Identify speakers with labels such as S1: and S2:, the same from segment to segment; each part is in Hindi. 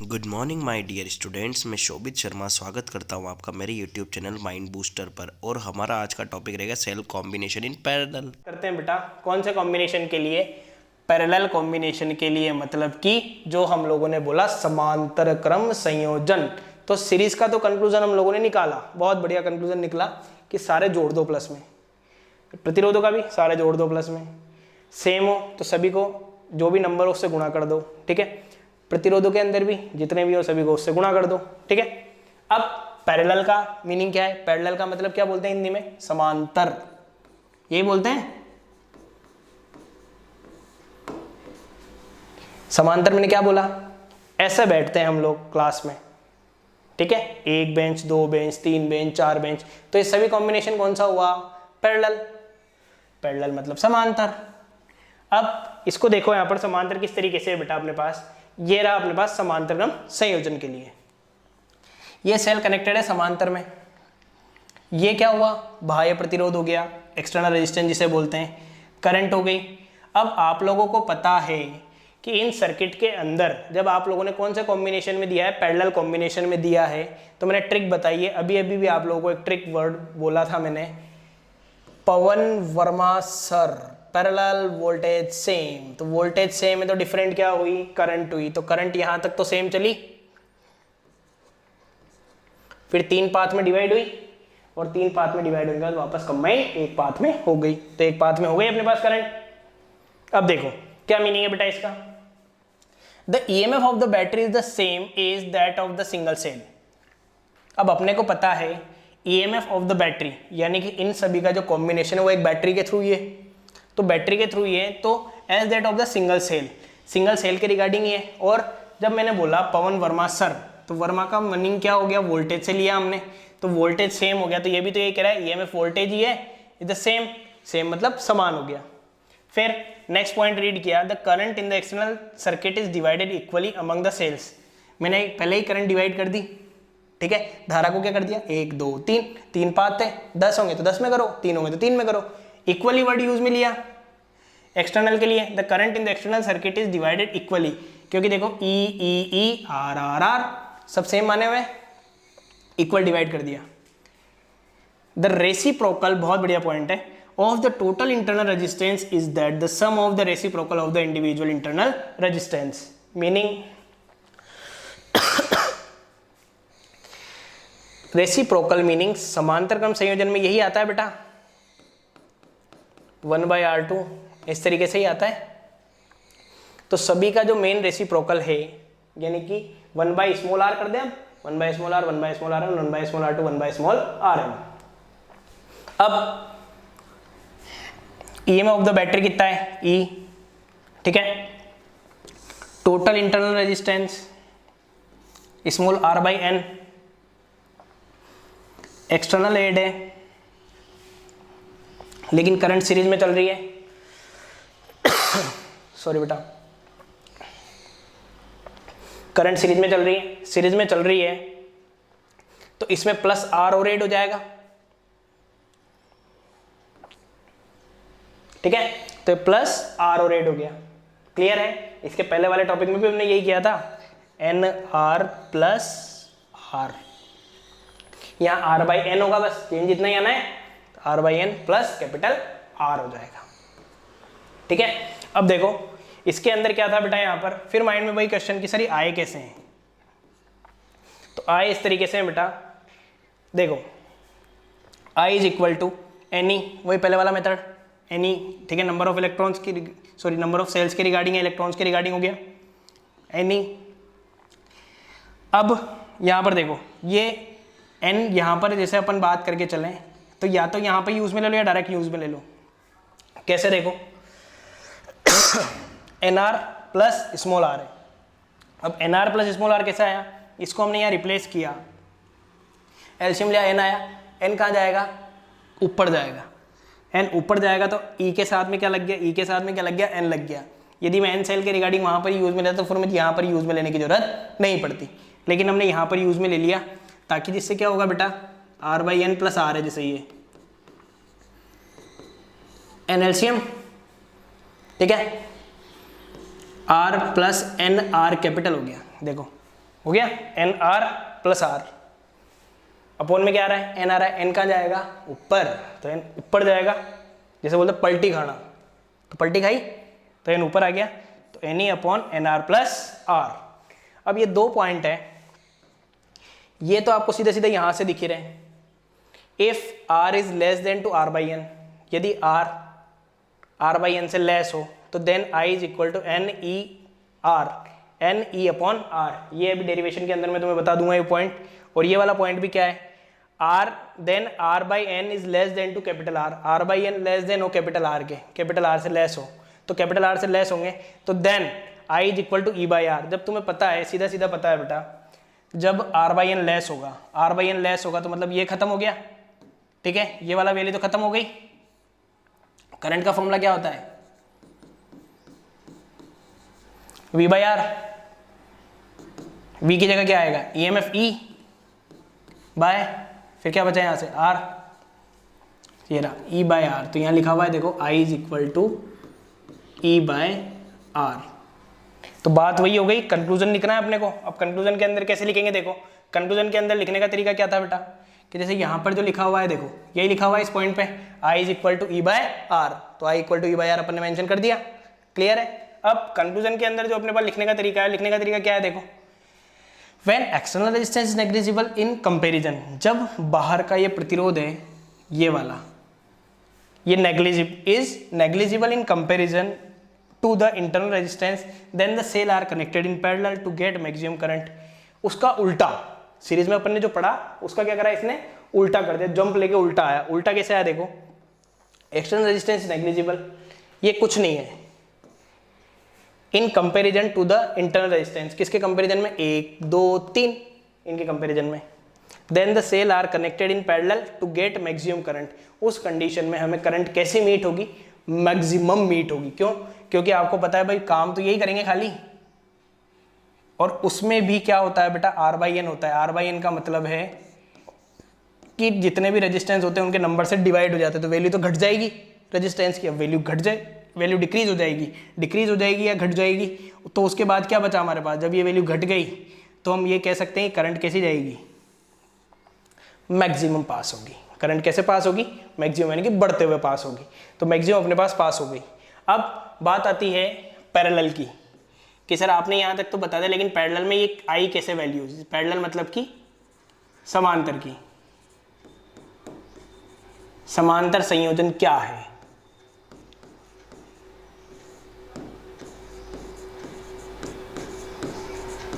S1: Good morning my dear students. मैं शोभित शर्मा स्वागत करता हूं आपका मेरे यूट्यूब चैनल माइंड बूस्टर पर। और हमारा आज का टॉपिक रहेगा सेल कॉम्बिनेशन इन पैरेलल।
S2: करते हैं बेटा कौन से कॉम्बिनेशन के लिए? पैरेलल कॉम्बिनेशन के लिए, मतलब कि जो हम लोगों ने बोला समांतर क्रम संयोजन। तो सीरीज का तो कंक्लूजन हम लोगों ने निकाला, बहुत बढ़िया कंक्लूजन निकला कि सारे जोड़ दो प्लस में, प्रतिरोधों का भी सारे जोड़ दो प्लस में, सेम हो तो सभी को जो भी नंबर हो उससे गुणा कर दो, ठीक है। प्रतिरोधों के अंदर भी जितने भी हो सभी को उससे गुणा कर दो, ठीक है। अब पैरेलल का मीनिंग क्या है? पैरेलल का मतलब क्या बोलते हैं हिंदी में? समांतर, यही बोलते हैं। समांतर मैंने क्या बोला? ऐसे बैठते हैं हम लोग क्लास में, ठीक है, एक बेंच, दो बेंच, तीन बेंच, चार बेंच, तो ये सभी कॉम्बिनेशन कौन सा हुआ? पैरेलल। पैरेलल मतलब समांतर। अब इसको देखो यहां पर समांतर किस तरीके से है बेटा अपने पास, ये रहा अपने पास समांतर क्रम संयोजन के लिए। ये सेल कनेक्टेड है समांतर में। ये क्या हुआ? बाह्य प्रतिरोध हो गया, एक्सटर्नल रेजिस्टेंस जिसे बोलते हैं, करंट हो गई। अब आप लोगों को पता है कि इन सर्किट के अंदर जब आप लोगों ने कौन से कॉम्बिनेशन में दिया है? पैरेलल कॉम्बिनेशन में दिया है। तो मैंने ट्रिक बताई है, अभी अभी भी आप लोगों को एक ट्रिक वर्ड बोला था मैंने, Pawan Verma sir, parallel voltage same. तो वोल्टेज सेम है तो डिफरेंट क्या हुई? करंट हुई। तो करंट यहां तक तो सेम चली, फिर तीन पाथ में डिवाइड हुई, और तीन पाथ में डिवाइड होने के बाद वापस कंबाइन एक पाथ में हो गई। तो एक पाथ में हो गई अपने पास करंट। अब देखो क्या मीनिंग है बेटा इसका? The EMF of the battery is the same as that of the single cell. अब अपने को पता है ईएमएफ ऑफ द बैटरी, यानी कि इन सभी का जो कॉम्बिनेशन है वो एक बैटरी के थ्रू ही है, तो बैटरी के थ्रू ही है, तो as that of the single cell, single cell के रिगार्डिंग ये। और जब मैंने बोला पवन वर्मा सर, तो वर्मा का मीनिंग क्या हो गया? वोल्टेज से लिया हमने, तो वोल्टेज सेम हो गया। तो ये भी तो ये कह रहा है ईएमएफ वोल्टेज ही है, इज द सेम, सेम मतलब समान हो गया। फिर नेक्स्ट पॉइंट रीड किया, the current in the external circuit is divided equally among the cells. मैंने पहले ही करंट डिवाइड कर दी, ठीक है। धारा को क्या कर दिया? एक दो तीन, तीन पाथ है, 10 होंगे तो 10 में करो, तीन होंगे तो तीन में करो। इक्वली वर्ड यूज में लिया एक्सटर्नल के लिए, the current in the external circuit is divided equally, क्योंकि देखो ई ई ई आर आर आर सब सेम माने हुए, इक्वल डिवाइड कर दिया। द रेसिप्रोकल, बहुत बढ़िया पॉइंट है, of the total internal resistance is that the sum of the reciprocal of the individual internal resistance. Meaning reciprocal meaning समांतर क्रम संयोजन में यही आता है बेटा, 1/R2 इस तरीके से ही आता है। तो सभी का जो मेन रेसिप्रोकल है, यानी कि 1/r कर दें, अब 1/r 1/r 1/r2 1/r। अब ईएमएफ ऑफ द बैटरी कितना है? E, ठीक है। Total internal resistance small r/n, external एड है, लेकिन करंट सीरीज में चल रही है। सॉरी बेटा, करंट सीरीज में चल रही है, सीरीज में चल रही है, तो इसमें प्लस आर और एड हो जाएगा, ठीक है। तो प्लस आर और एड हो गया, क्लियर है। इसके पहले वाले टॉपिक में भी हमने यही किया था, एन आर प्लस आर, यहां r/n होगा, बस चेंज इतना ही आना है, r/n प्लस कैपिटल R हो जाएगा, ठीक है। अब देखो इसके अंदर क्या था बेटा, यहां पर फिर माइंड में वही क्वेश्चन कि सर ये आए कैसे हैं? तो आए इस तरीके से है बेटा, देखो I is equal to N E, वही पहले वाला मेथड एनी, ठीक है, नंबर ऑफ इलेक्ट्रॉन्स की, सॉरी नंबर ऑफ सेल्स के रिगार्डिंग है, इलेक्ट्रॉन्स के रिगार्डिंग हो गया एनी। अब यहां पर देखो ये n यहां पर जैसे अपन बात करके चलें, तो या तो यहां पर यूज में ले लो या डायरेक्ट यूज में ले लो। कैसे? देखो nr प्लस स्मॉल r है। अब nr प्लस स्मॉल r कैसे आया? इसको हमने यहाँ रिप्लेस किया, एलसीएम लिया, n आया, n कहाँ जाएगा? ऊपर जाएगा, n ऊपर जाएगा, तो e के साथ में क्या लग गया? e के साथ में क्या लग गया? n लग गया। यदि मैं n सेल के रिगार्डिंग वहां पर यूज में लेता तो फिर मुझे यहाँ पर यूज में लेने की जरूरत नहीं पड़ती, लेकिन हमने यहाँ पर यूज में ले लिया, ताकि जिससे क्या होगा बेटा, r/n प्लस r है, जैसे ये एनएलसीएम, ठीक है, r plus n r capital हो गया। देखो हो गया, N R plus R upon में क्या आ रहा है, एन आ रहा है, एन कहाँ जाएगा ऊपर, तो एन ऊपर जाएगा, जैसे बोलते पलटी खाना, तो पलटी खाई तो एन ऊपर आ गया, तो N E upon N R plus R. अब ये 2 पॉइंट है, ये तो आपको सीधे सीधे यहां से दिख ही रहे हैं। If R is less than two R by N, यदि आर बाई एन से लेस हो तो then I is equal to N E R, N E upon R. ये अभी डेरिवेशन के अंदर मैं तुम्हें बता दूंगा ये पॉइंट। और ये वाला पॉइंट भी क्या है, R then R by N is less than two capital R by N less than हो कैपिटल आर के, कैपिटल आर से लेस हो, तो कैपिटल आर से लेस होंगे तो then I is equal to E by R. जब तुम्हें पता है, सीधा सीधा पता है बेटा, जब आर बाई एन लेस होगा, आर बाई एन लेस होगा तो मतलब ये खत्म हो गया, ठीक है, ये वाला वैल्यू तो खत्म हो गई। करंट का फॉर्मूला क्या होता है, वी बाई आर, वी की जगह क्या आएगा, E M F E by, फिर क्या बचा यहां से आर, ये रहा ई बाय आर। तो यहां लिखा हुआ है देखो, I is equal to E by R. तो बात वही हो गई, कंक्लूजन लिखना है अपने को। अब कंक्लूजन के अंदर कैसे लिखेंगे, देखो कंक्लूजन के अंदर लिखने का तरीका क्या था बेटा, कि जैसे यहां पर जो लिखा हुआ है, देखो यही लिखा हुआ है इस पॉइंट पे, I is equal to E by R, तो I equal to E by R अपन ने मेंशन कर दिया, क्लियर है। अब कंक्लूजन के अंदर जो अपने पास लिखने का तरीका है, लिखने का तरीका क्या है, देखो when external resistance is negligible in comparison, जब बाहर का ये प्रतिरोध है, ये वाला, ये negligible in comparison to the internal resistance, then the cell are connected in parallel to get maximum current। उसका उल्टा, सीरीज में अपन ने जो पढ़ा उसका क्या करा इसने, उल्टा कर दिया, जंप लेके उल्टा आया। उल्टा कैसे आया, देखो एक्सटर्नल रेजिस्टेंस नेग्लिजिबल, ये कुछ नहीं है, in comparison to the internal resistance, किसके कंपैरिजन में, 1 2 3 इनके कंपैरिजन में। Then the cell are connected in parallel to get maximum current, उस कंडीशन में हमें करंट कैसे मीट होगी, मैक्सिमम मीट होगी। क्यों, क्योंकि आपको पता है भाई काम तो यही करेंगे खाली, और उसमें भी क्या होता है बेटा, आर बाई एन होता है। आर बाई एन का मतलब है कि जितने भी रेजिस्टेंस होते हैं उनके नंबर से डिवाइड हो जाते हैं, तो वैल्यू तो घट जाएगी रेजिस्टेंस की। अब वैल्यू घट जाए, वैल्यू डिक्रीज हो जाएगी या घट जाएगी, तो उसके बाद क्या बचा हमारे पास, जब ये वैल्यू घट गई तो हम ये कह सकते हैं करंट कैसी जाएगी, मैक्सिमम पास होगी। करंट कैसे पास होगी, मैक्सिमम यानी कि बढ़ते हुए पास होगी। तो मैक्सिमम अपने पास हो गई। अब बात आती है पैरेलल की, कि सर आपने यहाँ तक तो बता दिया, लेकिन पैरेलल में ये आई कैसे वैल्यू, पैरेलल मतलब कि समांतर की, समांतर संयोजन क्या है,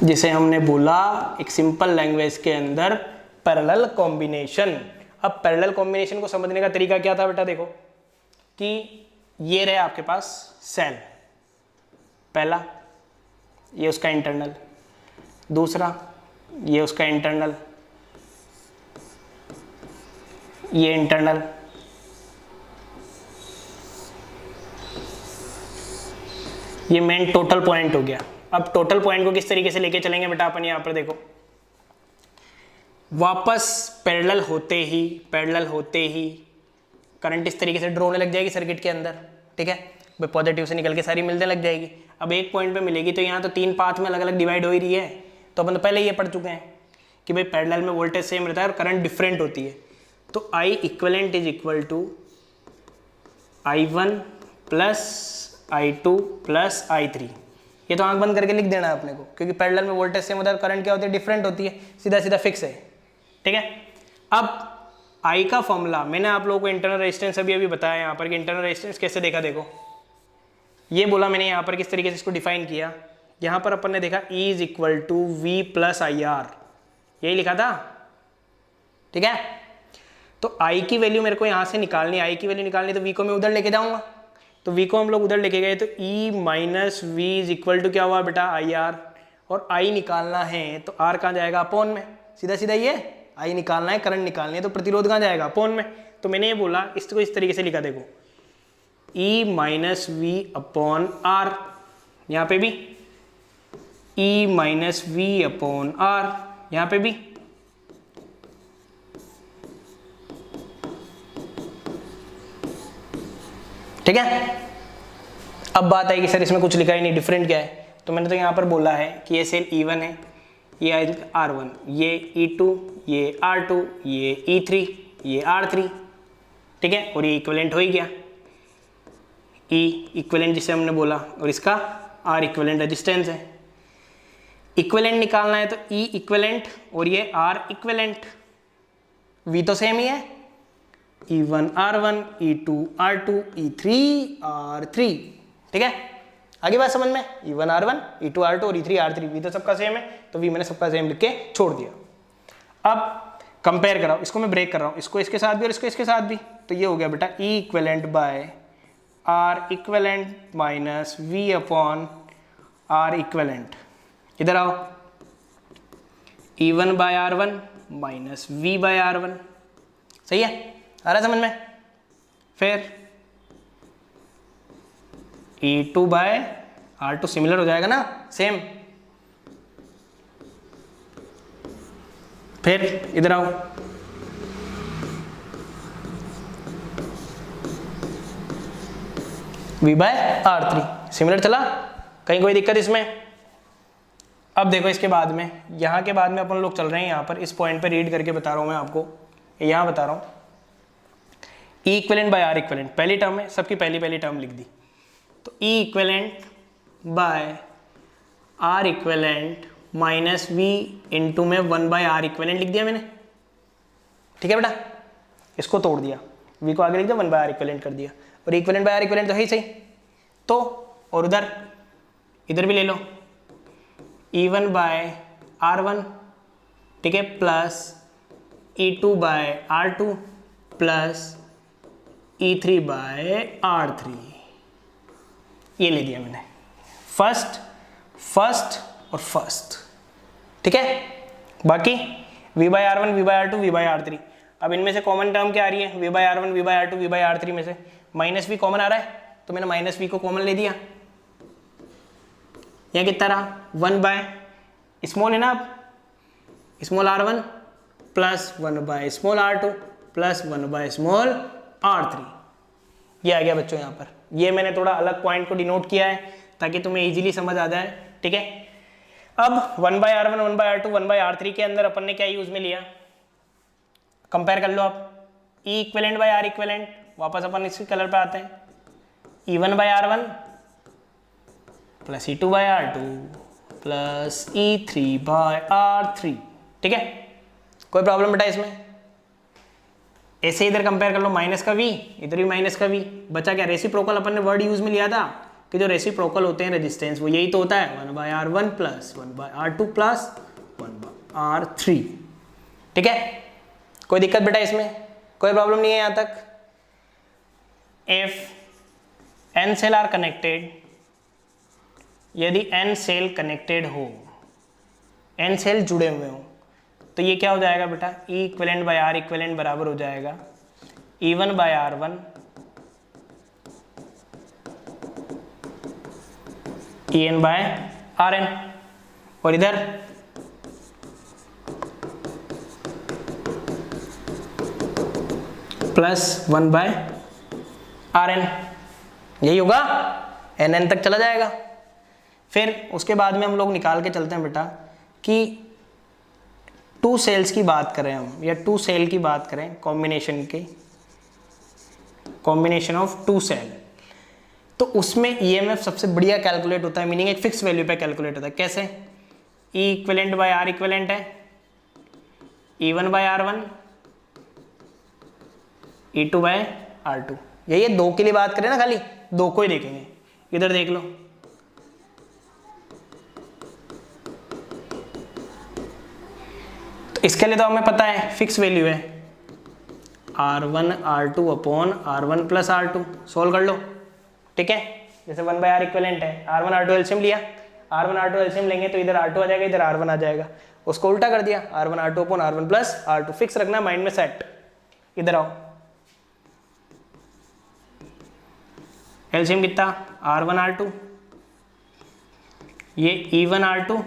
S2: जिसे हमने बोला एक सिंपल लैंग्वेज के अंदर पैरेलल कॉम्बिनेशन। अब पैरेलल कॉम्बिनेशन को समझने का तरीका क्या था बेटा, देखो कि ये रहे आपके पास सेल, पहला ये उसका इंटरनल, दूसरा ये उसका इंटरनल, ये इंटरनल, ये मेन टोटल पॉइंट हो गया। अब टोटल पॉइंट को किस तरीके से लेके चलेंगे बेटा अपन, यहां पर देखो वापस पैरेलल होते ही करंट इस तरीके से ड्रॉ होने लग जाएगी सर्किट के अंदर, ठीक है भाई, पॉजिटिव से निकल के सारी मिलने लग जाएगी। अब एक पॉइंट पे मिलेगी, तो यहाँ तो 3 पाथ में अलग अलग डिवाइड हो ही रही है, तो अपन तो पहले ये पढ़ चुके हैं कि भाई पैरेलल में वोल्टेज सेम रहता है और करंट डिफरेंट होती है। तो I equivalent is equal to I1 plus I2 plus I3, ये तो आंख बंद करके लिख देना है अपने को, क्योंकि पैरेलल में वोल्टेज सेम होता है, करंट क्या होती है, डिफरेंट होती है, सीधा सीधा फिक्स है, ठीक है। अब आई का फॉर्मूला मैंने आप लोगों को इंटरनल रेजिस्टेंस अभी बताया यहाँ पर कि इंटरनल रेजिस्टेंस कैसे देखा, देखो ये बोला मैंने यहाँ पर किस तरीके से इसको डिफाइन किया। यहाँ पर अपन ने देखा E is equal to V plus I R, यही लिखा था, ठीक है। तो I की वैल्यू मेरे को यहाँ से निकालनी, I की वैल्यू निकालनी, तो V को मैं उधर लेके जाऊँगा, तो V को हम लोग उधर लेके गए, तो E minus V is equal to क्या हुआ बेटा, आई आर, और I निकालना है तो R कहाँ जाएगा, अपॉन में, सीधा सीधा ये I निकालना है, करंट निकालनी है, तो प्रतिरोध कहाँ जाएगा, अपॉन में। तो मैंने ये बोला, इसको इस तरीके से लिखा, देखो E minus V upon R, यहाँ पे भी E minus V upon R, यहाँ पे भी ठीक है। अब बात आई कि सर इसमें कुछ लिखा ही नहीं, डिफरेंट क्या है, तो मैंने तो यहाँ पर बोला है कि ये सेल E1 है, ये आएगा R1, ये E2, ये R2, ये E3, ये R3, ठीक है, और ये इक्विवेलेंट हो ही गया, E इक्विवेलेंट जिसे हमने बोला, और इसका R इक्विवेलेंट रेजिस्टेंस है। इक्विवेलेंट निकालना है तो E इक्विवेलेंट और ये R इक्विवेलेंट, V तो सेम ही है, E1 R1, E2 R2, E3 R3, ठीक है, आगे बात समझ में, E1 R1, E2 R2 और E3 R3, V तो सबका सेम है, तो V मैंने सबका सेम लिख के छोड़ दिया। अब कंपेयर कराओ, इसको मैं ब्रेक कर रहा हूँ, इसको इसके साथ भी और इसको इसके साथ भी, तो ये हो गया बेटा E equivalent by R equivalent minus V upon R equivalent. इधर आओ, E1 by R1 minus V by R1, सही है, आ रहा है समझ में। फिर E2 बाय R2 सिमिलर हो जाएगा ना, सेम। फिर इधर आओ, V बाय R3 सिमिलर चला, कहीं कोई दिक्कत इसमें। अब देखो इसके बाद में, यहाँ के बाद में अपन लोग चल रहे हैं यहाँ पर, इस पॉइंट पे रीड करके बता रहा हूँ मैं आपको, यहाँ बता रहा हूँ E equivalent by R equivalent, पहली टर्म है, सबकी पहली टर्म लिख दी, तो E equivalent by R equivalent minus V into में 1 बाय R इक्विवेलेंट लिख दिया मैंने, ठीक है बेटा, इसको तोड़ दिया, V को आगे लिख दिया, 1 बाय R इक्विवेलेंट कर दिया, और इक्विवेलेंट बाय R इक्विवेलेंट तो है ही सही, तो और इधर भी ले लो, E1 बाय R1, ठीक है, plus E2 by R2 plus E3 by R3, ये ले दिया मैंने, फर्स्ट और फर्स्ट, ठीक है। बाकी V by R1, V by R2, V by R3, अब इनमें से कॉमन टर्म क्या आ रही है, V by R1, V by R2, V by R3 में से माइनस V कॉमन आ रहा है, तो मैंने माइनस V को कॉमन ले दिया, यह कितना रहा, 1 बाय स्मॉल है ना, अब small R1 plus 1 by small R2 plus 1 by small R3, ये आ गया बच्चों यहाँ पर। ये मैंने थोड़ा अलग पॉइंट को डिनोट किया है ताकि तुम्हें इजीली समझ आ जाए, ठीक है। अब 1 by R1, 1 by R2, 1 by R3 के अंदर अपन ने क्या यूज में लिया, कंपेयर कर लो आप, E equivalent by R equivalent, वापस अपन इसी कलर पे आते हैं, E1 by R1 plus E2 by R2 plus E3 by R3, ठीक है, कोई प्रॉब्लम बेटा इसमें। ऐसे इधर कंपेयर कर लो, माइनस का V, इधर भी माइनस का V, बचा क्या, रेसिप्रोकल अपन ने वर्ड यूज में लिया था कि जो रेसिप्रोकल होते हैं रेजिस्टेंस, वो यही तो होता है, 1 by R1 plus 1 by R2 plus 1 by R3, ठीक है, कोई दिक्कत बेटा इसमें, कोई प्रॉब्लम नहीं है यहाँ तक। If n cell are connected, यदि n सेल कनेक्टेड हो, n सेल जुड़े हुए हो, तो ये क्या हो जाएगा बेटा, E equivalent by R equivalent बराबर हो जाएगा E1 by R1 EN bye RN, और इधर प्लस 1 बाय RN, यही होगा, NN तक चला जाएगा। फिर उसके बाद में हम लोग निकाल के चलते हैं बेटा कि 2 सेल्स की बात करें हम, या 2 सेल की बात करें, कॉम्बिनेशन की, कॉम्बिनेशन ऑफ 2 सेल, तो उसमें EMF सबसे बढ़िया कैलकुलेट होता है, मीनिंग एक फिक्स वैल्यू पे कैलकुलेट होता है। कैसे, E equivalent by R equivalent है, E1 by R1, E2 by R2, यही 2 के लिए बात करें ना, खाली 2 को ही देखेंगे, इधर देख लो, इसके लिए तो हमें पता है फिक्स वैल्यू है R1 R2 upon R1 plus R2, solve कर लो, ठीक है। जैसे 1 बाय R इक्विवेलेंट है, R1 R2 एलसीएम लिया, R1 R2 एलसीएम लेंगे तो इधर R2 आ जाएगा, इधर R1 आ जाएगा, उसको उल्टा कर दिया, R1 R2 upon R1 plus R2, fix रखना माइंड में सेट। इधर आओ, एलसीएम कितना, R1 R2, ये E1 R2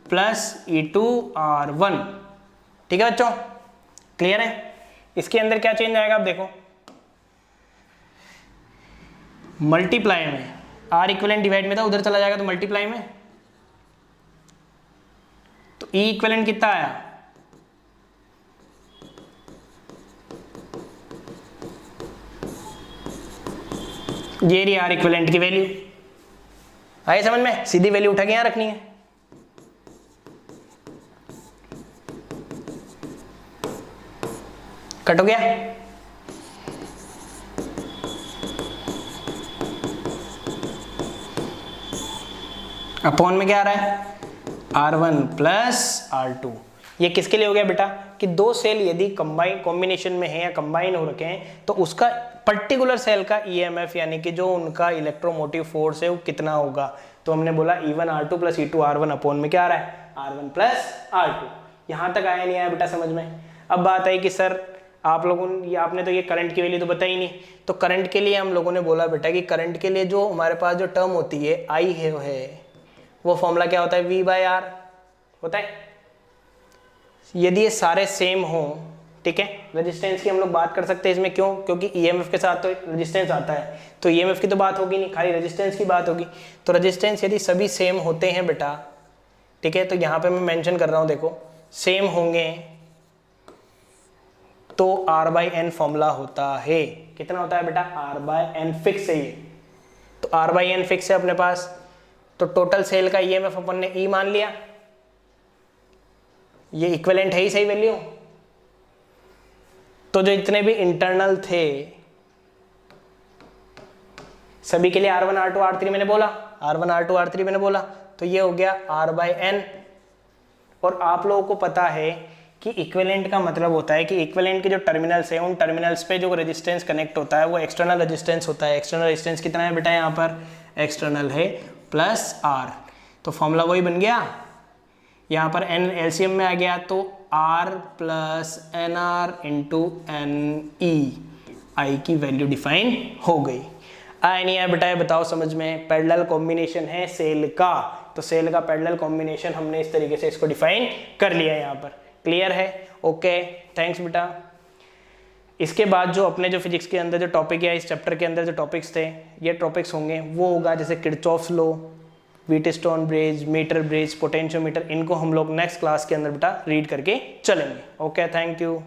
S2: plus E2 R1, ठीक है बच्चों, क्लियर है। इसके अंदर क्या चेंज आएगा, आप देखो, मल्टीप्लाई में R इक्विवेलेंट डिवाइड में था, उधर चला जाएगा तो मल्टीप्लाई में, तो तो ई इक्विवेलेंट कितना आया, ये रही आर इक्विवेलेंट की वैल्यू। आए समझ में, सीधी वैल्यू उठा के यहां रखनी है। कट हो गया, अपॉन में क्या आ रहा है, R1 प्लस R2। ये किसके लिए हो गया बेटा कि दो सेल यदि कंबाइन कॉम्बिनेशन में है या कंबाइन हो रखे हैं तो उसका पर्टिकुलर सेल का ईएमएफ यानी कि जो उनका इलेक्ट्रोमोटिव फोर्स है वो कितना होगा। तो हमने बोला E1 R2 plus E2 R1 upon में क्या आ रहा है, R1 प्लस R2। यहां तक आया नहीं आया बेटा समझ में। अब बात आई कि सर आप लोगों ने, आपने तो ये करंट की वैल्यू तो बताई नहीं, तो करंट के लिए हम लोगों ने बोला बेटा कि करंट के लिए जो हमारे पास जो टर्म होती है आई है वो फॉर्मूला क्या होता है, V बाय R होता है। यदि ये सारे सेम हो, ठीक है, रेजिस्टेंस की हम लोग बात कर सकते हैं इसमें, क्यों, क्योंकि ईएमएफ के साथ तो रेजिस्टेंस आता है, तो ईएमएफ की तो बात होगी नहीं, खाली रेजिस्टेंस की बात होगी। तो रेजिस्टेंस यदि सभी सेम होते हैं बेटा, ठीक है, तो यहाँ पे मैं मेंशन कर रहा हूँ, देखो सेम होंगे तो R बाई एन फॉर्मूला होता है, कितना होता है बेटा, R बाई एन फिक्स है ये, तो R बाई एन फिक्स है अपने पास। तो टोटल सेल का ईएमएफ अपन ने ई मान लिया, ये इक्विवेलेंट है ही सही वैल्यू। तो जो इतने भी इंटरनल थे सभी के लिए R1 R2 R3 मैंने बोला, R1 R2 R3 मैंने बोला, तो ये हो गया R बाई एन। और आप लोगों को पता है कि इक्विवेलेंट का मतलब होता है कि इक्विवेलेंट के जो टर्मिनल्स हैं उन टर्मिनल्स पे जो रेजिस्टेंस कनेक्ट होता है वो एक्सटर्नल रेजिस्टेंस होता है। एक्सटर्नल रेजिस्टेंस कितना है बेटा, यहाँ पर एक्सटर्नल है प्लस R, तो फॉर्मूला वही बन गया। यहाँ पर n एलसीएम में आ गया तो R plus N R into N E, I की वैल्यू डिफाइन हो गई। आया नहीं आया बेटा, ये बताओ समझ में। पैरेलल कॉम्बिनेशन है सेल का, तो सेल का पैरेलल कॉम्बिनेशन हमने इस तरीके से इसको डिफाइन कर लिया यहाँ पर। क्लियर है, ओके, थैंक्स बेटा। इसके बाद जो अपने जो फिजिक्स के अंदर जो टॉपिक है, इस चैप्टर के अंदर जो टॉपिक्स थे, ये टॉपिक्स होंगे, वो होगा जैसे Kirchhoff's law, Wheatstone bridge, metre bridge, potentiometer, इनको हम लोग नेक्स्ट क्लास के अंदर बेटा रीड करके चलेंगे। Okay, thank you.